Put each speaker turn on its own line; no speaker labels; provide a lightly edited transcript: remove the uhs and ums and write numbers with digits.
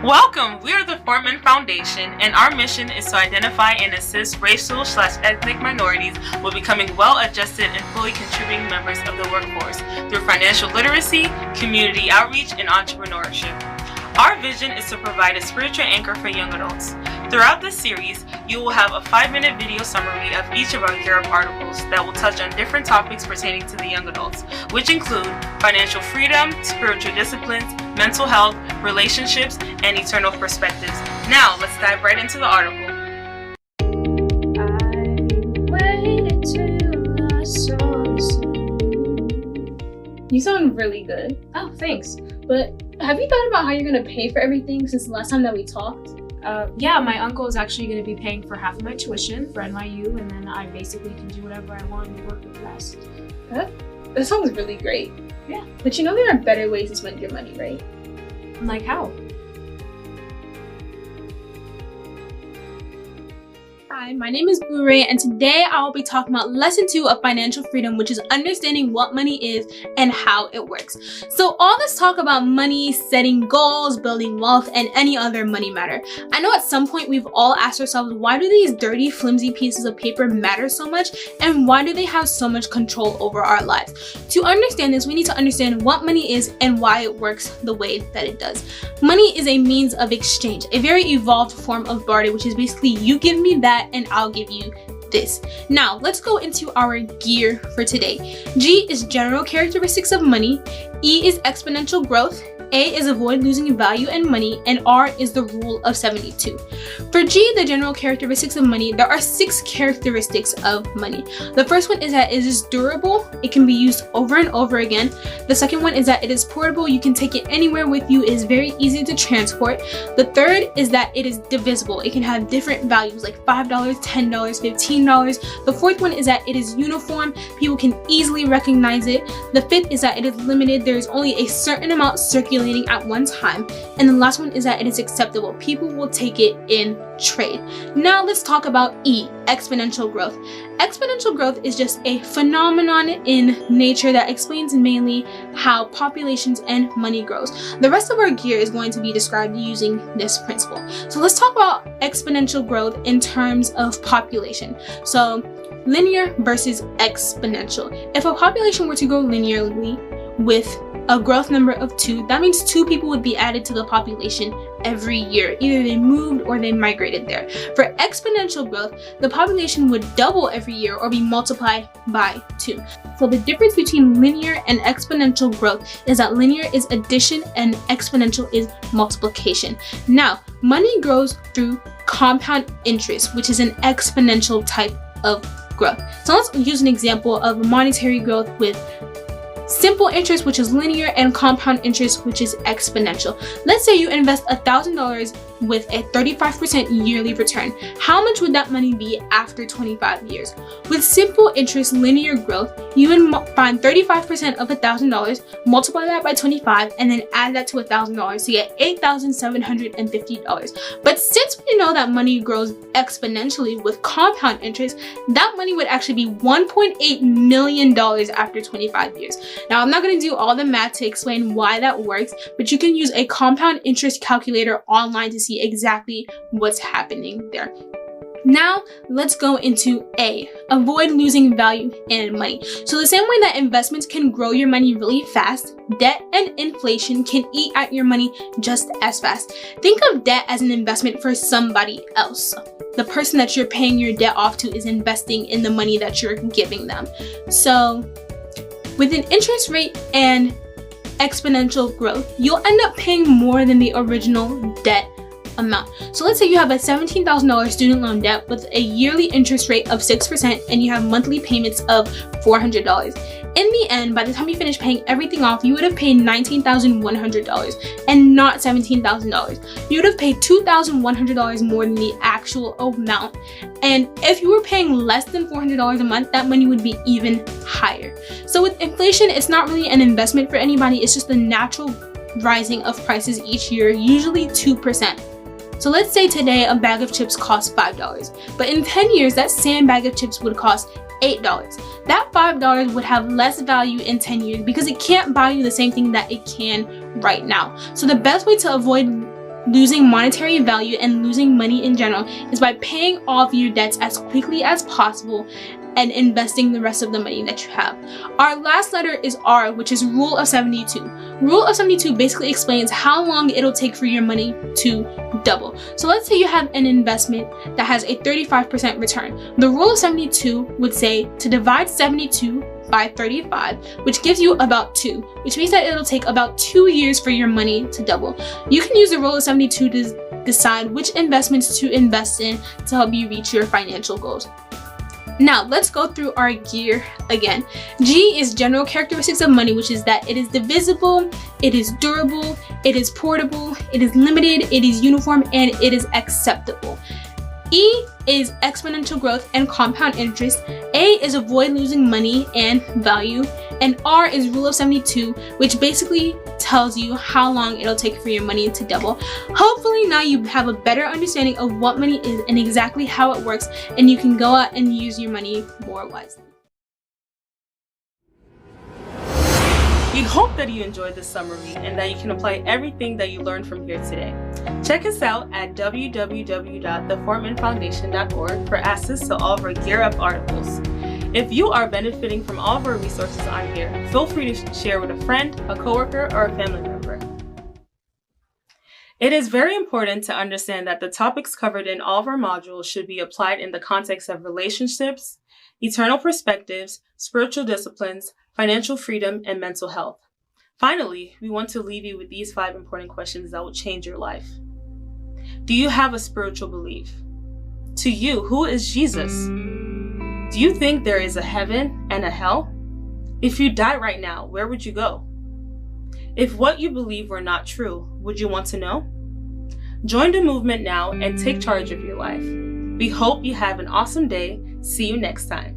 Welcome! We are the Foreman Foundation, and our mission is to identify and assist racial/ethnic minorities with becoming well-adjusted and fully contributing members of the workforce through financial literacy, community outreach, and entrepreneurship. Our vision is to provide a spiritual anchor for young adults. Throughout this series, you will have a 5-minute video summary of each of our Gear Up articles that will touch on different topics pertaining to the young adults, which include financial freedom, spiritual disciplines, mental health, relationships, and eternal perspectives. Now, let's dive right into the article.
You sound really good.
Oh, thanks.
But have you thought about how you're going to pay for everything since the last time that we talked?
Yeah, my uncle is actually going to be paying for half of my tuition for NYU, and then I basically can do whatever I want and work with the rest.
That sounds really great.
Yeah.
But you know there are better ways to spend your money, right?
Like how?
Hi, my name is Blue Ray, and today I will be talking about lesson 2 of financial freedom, which is understanding what money is and how it works. So all this talk about money, setting goals, building wealth, and any other money matter. I know at some point we've all asked ourselves, why do these dirty, flimsy pieces of paper matter so much, and why do they have so much control over our lives? To understand this, we need to understand what money is and why it works the way that it does. Money is a means of exchange, a very evolved form of barter, which is basically you give me that and I'll give you this. Now, let's go into our gear for today. G is general characteristics of money, E is exponential growth, A is avoid losing value and money, and R is the rule of 72. For G, the general characteristics of money, there are 6 characteristics of money. The first one is that it is durable. It can be used over and over again. The second one is that it is portable. You can take it anywhere with you. It is very easy to transport. The third is that it is divisible. It can have different values like $5, $10, $15. The fourth one is that it is uniform. People can easily recognize it. The fifth is that it is limited. There is only a certain amount circulating at one time. And the last one is that it is acceptable. People will take it in trade. Now let's talk about E, exponential growth. Exponential growth is just a phenomenon in nature that explains mainly how populations and money grows. The rest of our gear is going to be described using this principle. So let's talk about exponential growth in terms of population. So linear versus exponential. If a population were to grow linearly with a growth number of 2, that means 2 people would be added to the population every year. Either they moved or they migrated there. For exponential growth, the population would double every year or be multiplied by 2. So the difference between linear and exponential growth is that linear is addition and exponential is multiplication. Now, money grows through compound interest, which is an exponential type of growth. So let's use an example of monetary growth with simple interest, which is linear, and compound interest, which is exponential. Let's say you invest $1,000 with a 35% yearly return. How much would that money be after 25 years? With simple interest linear growth, you would find 35% of $1,000, multiply that by 25, and then add that to $1,000 to get $8,750. But since we know that money grows exponentially with compound interest, that money would actually be $1.8 million after 25 years. Now, I'm not going to do all the math to explain why that works, but you can use a compound interest calculator online to see exactly what's happening there. Now, let's go into A, avoid losing value and money. So the same way that investments can grow your money really fast, debt and inflation can eat at your money just as fast. Think of debt as an investment for somebody else. The person that you're paying your debt off to is investing in the money that you're giving them. So with an interest rate and exponential growth, you'll end up paying more than the original debt amount. So let's say you have a $17,000 student loan debt with a yearly interest rate of 6% and you have monthly payments of $400. In the end, by the time you finish paying everything off, you would have paid $19,100 and not $17,000. You would have paid $2,100 more than the actual amount. And if you were paying less than $400 a month, that money would be even higher. So with inflation, it's not really an investment for anybody. It's just the natural rising of prices each year, usually 2%. So let's say today a bag of chips costs $5, but in 10 years that same bag of chips would cost $8. That $5 would have less value in 10 years because it can't buy you the same thing that it can right now. So the best way to avoid losing monetary value and losing money in general is by paying off your debts as quickly as possible and investing the rest of the money that you have. Our last letter is R, which is Rule of 72. Rule of 72 basically explains how long it'll take for your money to double. So let's say you have an investment that has a 35% return. The Rule of 72 would say to divide 72 by 35, which gives you about 2, which means that it'll take about 2 years for your money to double. You can use the Rule of 72 to decide which investments to invest in to help you reach your financial goals. Now, let's go through our gear again. G is general characteristics of money, which is that it is divisible, it is durable, it is portable, it is limited, it is uniform, and it is acceptable. E is exponential growth and compound interest. A is avoid losing money and value. And R is Rule of 72, which basically tells you how long it'll take for your money to double. Hopefully now you have a better understanding of what money is and exactly how it works, and you can go out and use your money more wisely.
We hope that you enjoyed this summary and that you can apply everything that you learned from here today. Check us out at www.thefortmanfoundation.org for access to all of our Gear Up articles. If you are benefiting from all of our resources on here, feel free to share with a friend, a coworker, or a family member. It is very important to understand that the topics covered in all of our modules should be applied in the context of relationships, eternal perspectives, spiritual disciplines, financial freedom, and mental health. Finally, we want to leave you with these 5 important questions that will change your life. Do you have a spiritual belief? To you, who is Jesus? Do you think there is a heaven and a hell? If you died right now, where would you go? If what you believe were not true, would you want to know? Join the movement now and take charge of your life. We hope you have an awesome day. See you next time.